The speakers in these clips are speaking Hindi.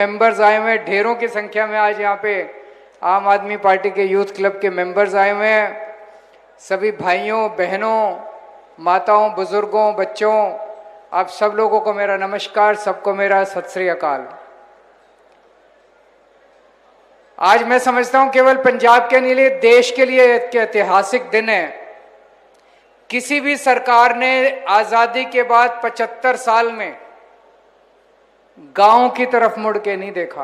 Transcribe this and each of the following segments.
मेंबर्स आए हुए हैं, ढेरों की संख्या में आज यहाँ पे आम आदमी पार्टी के यूथ क्लब के मेंबर्स आए हुए हैं। सभी भाइयों बहनों, माताओं, बुजुर्गों, बच्चों, आप सब लोगों को मेरा नमस्कार, सबको मेरा सत श्री अकाल। आज मैं समझता हूं केवल पंजाब के लिए, देश के लिए एक ऐतिहासिक दिन है। किसी भी सरकार ने आजादी के बाद 75 साल में गांव की तरफ मुड़ के नहीं देखा।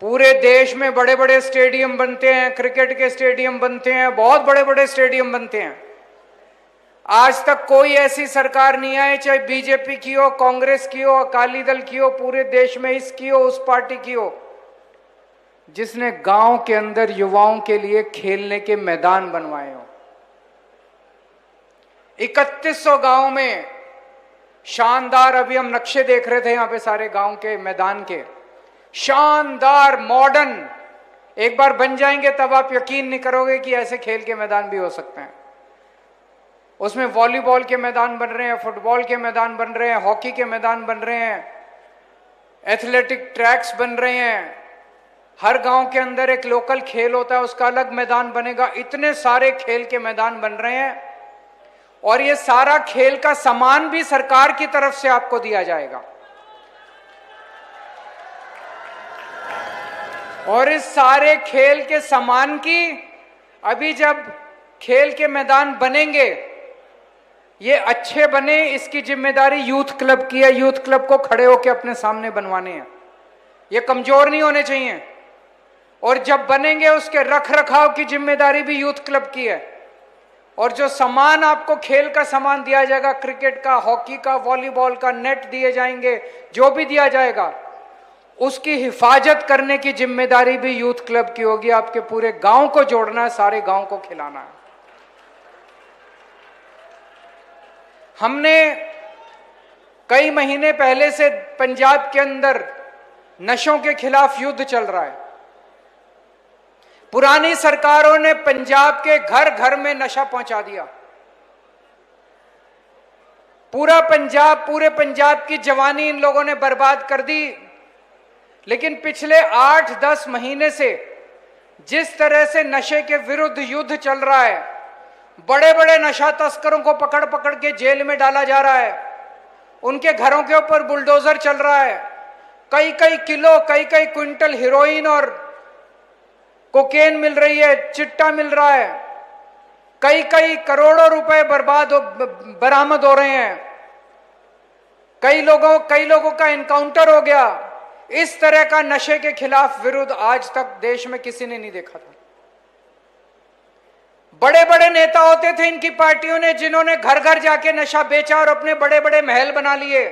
पूरे देश में बड़े बड़े स्टेडियम बनते हैं, क्रिकेट के स्टेडियम बनते हैं, बहुत बड़े बड़े स्टेडियम बनते हैं। आज तक कोई ऐसी सरकार नहीं आई, चाहे बीजेपी की हो, कांग्रेस की हो, अकाली दल की हो, पूरे देश में इसकी हो, उस पार्टी की हो, जिसने गांव के अंदर युवाओं के लिए खेलने के मैदान बनवाए हो। 3100 गांव में शानदार, अभी हम नक्शे देख रहे थे यहां पे सारे गांव के मैदान के, शानदार मॉडर्न एक बार बन जाएंगे तब आप यकीन नहीं करोगे कि ऐसे खेल के मैदान भी हो सकते हैं। उसमें वॉलीबॉल के मैदान बन रहे हैं, फुटबॉल के मैदान बन रहे हैं, हॉकी के मैदान बन रहे हैं, एथलेटिक ट्रैक्स बन रहे हैं। हर गांव के अंदर एक लोकल खेल होता है, उसका अलग मैदान बनेगा। इतने सारे खेल के मैदान बन रहे हैं और ये सारा खेल का सामान भी सरकार की तरफ से आपको दिया जाएगा। और इस सारे खेल के सामान की, अभी जब खेल के मैदान बनेंगे, ये अच्छे बने, इसकी जिम्मेदारी यूथ क्लब की है। यूथ क्लब को खड़े होकर अपने सामने बनवाने हैं, ये कमजोर नहीं होने चाहिए। और जब बनेंगे उसके रख रखाव की जिम्मेदारी भी यूथ क्लब की है। और जो सामान आपको खेल का सामान दिया जाएगा, क्रिकेट का, हॉकी का, वॉलीबॉल का, नेट दिए जाएंगे, जो भी दिया जाएगा, उसकी हिफाजत करने की जिम्मेदारी भी यूथ क्लब की होगी। आपके पूरे गांव को जोड़ना है, सारे गांव को खिलाना है। हमने कई महीने पहले से पंजाब के अंदर नशों के खिलाफ युद्ध चल रहा है। पुरानी सरकारों ने पंजाब के घर घर में नशा पहुंचा दिया। पूरे पंजाब की जवानी इन लोगों ने बर्बाद कर दी। लेकिन पिछले 8-10 महीने से जिस तरह से नशे के विरुद्ध युद्ध चल रहा है, बड़े बड़े नशा तस्करों को पकड़ पकड़ के जेल में डाला जा रहा है, उनके घरों के ऊपर बुलडोजर चल रहा है, कई कई किलो, कई कई क्विंटल हेरोइन और कोकेन मिल रही है, चिट्टा मिल रहा है, कई कई करोड़ों रुपए बरामद हो रहे हैं, कई लोगों का एनकाउंटर हो गया। इस तरह का नशे के खिलाफ विरोध आज तक देश में किसी ने नहीं देखा था। बड़े बड़े नेता होते थे इनकी पार्टियों ने, जिन्होंने घर घर जाके नशा बेचा और अपने बड़े बड़े महल बना लिए।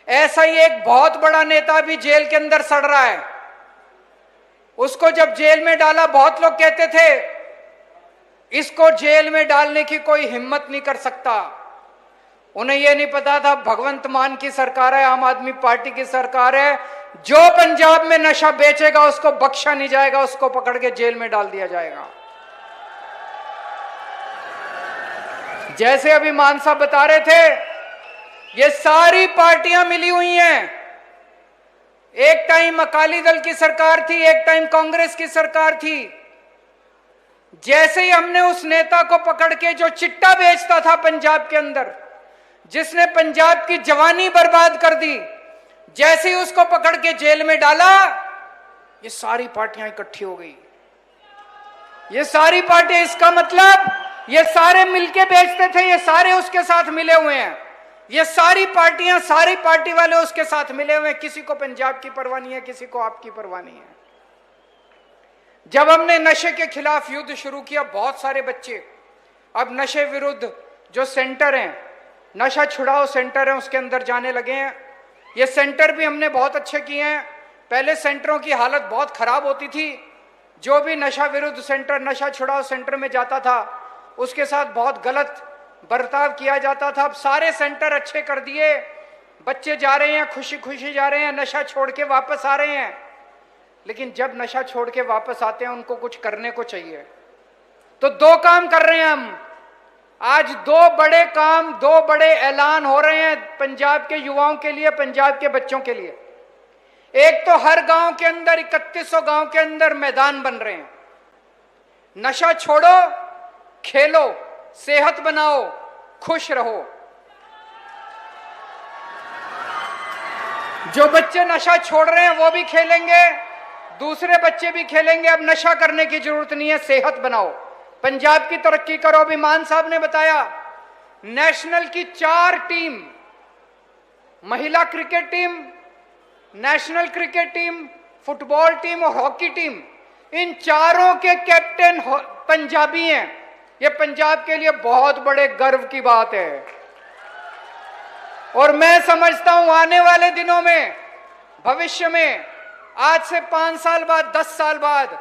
ऐसा ही एक बहुत बड़ा नेता भी जेल के अंदर सड़ रहा है। उसको जब जेल में डाला, बहुत लोग कहते थे इसको जेल में डालने की कोई हिम्मत नहीं कर सकता। उन्हें यह नहीं पता था भगवंत मान की सरकार है, आम आदमी पार्टी की सरकार है। जो पंजाब में नशा बेचेगा उसको बख्शा नहीं जाएगा, उसको पकड़ के जेल में डाल दिया जाएगा। जैसे अभी मान साहब बता रहे थे, ये सारी पार्टियां मिली हुई हैं। एक टाइम अकाली दल की सरकार थी, एक टाइम कांग्रेस की सरकार थी। जैसे ही हमने उस नेता को पकड़ के, जो चिट्टा बेचता था पंजाब के अंदर, जिसने पंजाब की जवानी बर्बाद कर दी, जैसे ही उसको पकड़ के जेल में डाला, ये सारी पार्टियां इकट्ठी हो गई। ये सारी पार्टियां, इसका मतलब ये सारे मिलके बेचते थे, ये सारे उसके साथ मिले हुए हैं। ये सारी पार्टियां, सारी पार्टी वाले उसके साथ मिले हुए हैं। किसी को पंजाब की परवाह नहीं है, किसी को आपकी परवाह नहीं है। जब हमने नशे के खिलाफ युद्ध शुरू किया, बहुत सारे बच्चे अब नशे विरुद्ध जो सेंटर हैं, नशा छुड़ाओ सेंटर हैं, उसके अंदर जाने लगे हैं। ये सेंटर भी हमने बहुत अच्छे किए हैं। पहले सेंटरों की हालत बहुत खराब होती थी। जो भी नशा विरुद्ध सेंटर, नशा छुड़ाओ सेंटर में जाता था, उसके साथ बहुत गलत बर्ताव किया जाता था। अब सारे सेंटर अच्छे कर दिए, बच्चे जा रहे हैं, खुशी खुशी जा रहे हैं, नशा छोड़ के वापस आ रहे हैं। लेकिन जब नशा छोड़ के वापस आते हैं, उनको कुछ करने को चाहिए। तो दो काम कर रहे हैं हम। आज दो बड़े काम, दो बड़े ऐलान हो रहे हैं पंजाब के युवाओं के लिए, पंजाब के बच्चों के लिए। एक तो हर गांव के अंदर 3100 गांव के अंदर मैदान बन रहे हैं। नशा छोड़ो, खेलो, सेहत बनाओ, खुश रहो। जो बच्चे नशा छोड़ रहे हैं वो भी खेलेंगे, दूसरे बच्चे भी खेलेंगे। अब नशा करने की जरूरत नहीं है, सेहत बनाओ, पंजाब की तरक्की करो। अभी मान साहब ने बताया नेशनल की 4 टीम, महिला cricket team, national cricket team, football team और हॉकी टीम, इन चारों के कैप्टन पंजाबी हैं। ये पंजाब के लिए बहुत बड़े गर्व की बात है। और मैं समझता हूं आने वाले दिनों में, भविष्य में, आज से 5 साल बाद, 10 साल बाद,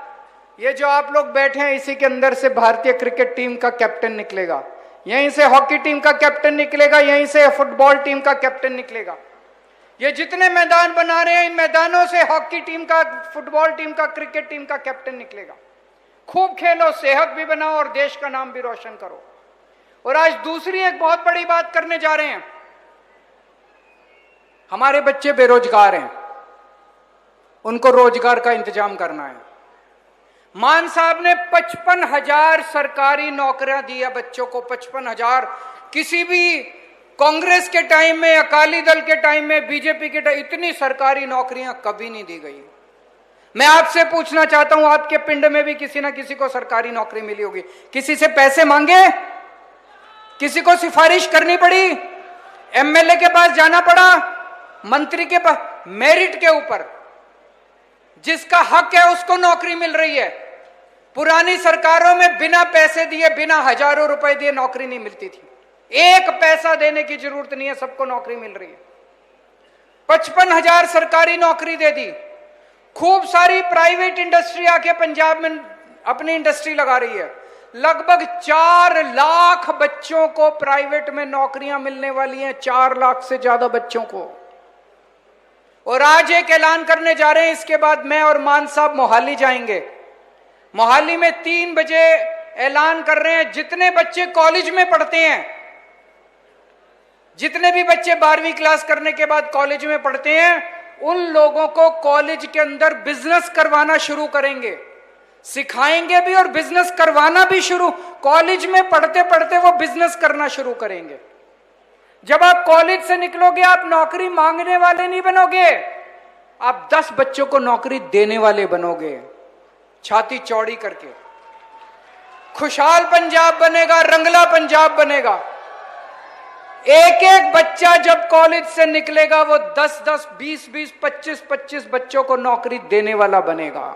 ये जो आप लोग बैठे हैं इसी के अंदर से भारतीय क्रिकेट टीम का कैप्टन निकलेगा, यहीं से हॉकी टीम का कैप्टन निकलेगा, यहीं से फुटबॉल टीम का कैप्टन निकलेगा। ये जितने मैदान बना रहे हैं, इन मैदानों से हॉकी टीम का, फुटबॉल टीम का, क्रिकेट टीम का कैप्टन निकलेगा। खूब खेलो, सेहत भी बनाओ और देश का नाम भी रोशन करो। और आज दूसरी एक बहुत बड़ी बात करने जा रहे हैं। हमारे बच्चे बेरोजगार हैं, उनको रोजगार का इंतजाम करना है। मान साहब ने 55,000 सरकारी नौकरियां दी है बच्चों को। 55,000 किसी भी कांग्रेस के टाइम में, अकाली दल के टाइम में, बीजेपी के टाइम इतनी सरकारी नौकरियां कभी नहीं दी गई। मैं आपसे पूछना चाहता हूं, आपके पिंड में भी किसी ना किसी को सरकारी नौकरी मिली होगी। किसी से पैसे मांगे? किसी को सिफारिश करनी पड़ी? एमएलए के पास जाना पड़ा? मंत्री के पास? मेरिट के ऊपर जिसका हक है उसको नौकरी मिल रही है। पुरानी सरकारों में बिना पैसे दिए, बिना हजारों रुपए दिए नौकरी नहीं मिलती थी। एक पैसा देने की जरूरत नहीं है, सबको नौकरी मिल रही है। 55,000 सरकारी नौकरी दे दी। खूब सारी प्राइवेट इंडस्ट्री आके पंजाब में अपनी इंडस्ट्री लगा रही है। लगभग 4 लाख बच्चों को प्राइवेट में नौकरियां मिलने वाली हैं, 4 लाख से ज्यादा बच्चों को। और आज एक ऐलान करने जा रहे हैं, इसके बाद मैं और मान साहब मोहाली जाएंगे। मोहाली में 3 बजे ऐलान कर रहे हैं, जितने बच्चे कॉलेज में पढ़ते हैं, जितने भी बच्चे 12वीं क्लास करने के बाद कॉलेज में पढ़ते हैं, उन लोगों को कॉलेज के अंदर बिजनेस करवाना शुरू करेंगे। सिखाएंगे भी और बिजनेस करवाना भी शुरू। कॉलेज में पढ़ते पढ़ते वो बिजनेस करना शुरू करेंगे। जब आप कॉलेज से निकलोगे, आप नौकरी मांगने वाले नहीं बनोगे, आप 10 बच्चों को नौकरी देने वाले बनोगे, छाती चौड़ी करके। खुशहाल पंजाब बनेगा, रंगला पंजाब बनेगा। एक एक बच्चा जब कॉलेज से निकलेगा, वो 10-10, 20-20, 25-25 बच्चों को नौकरी देने वाला बनेगा।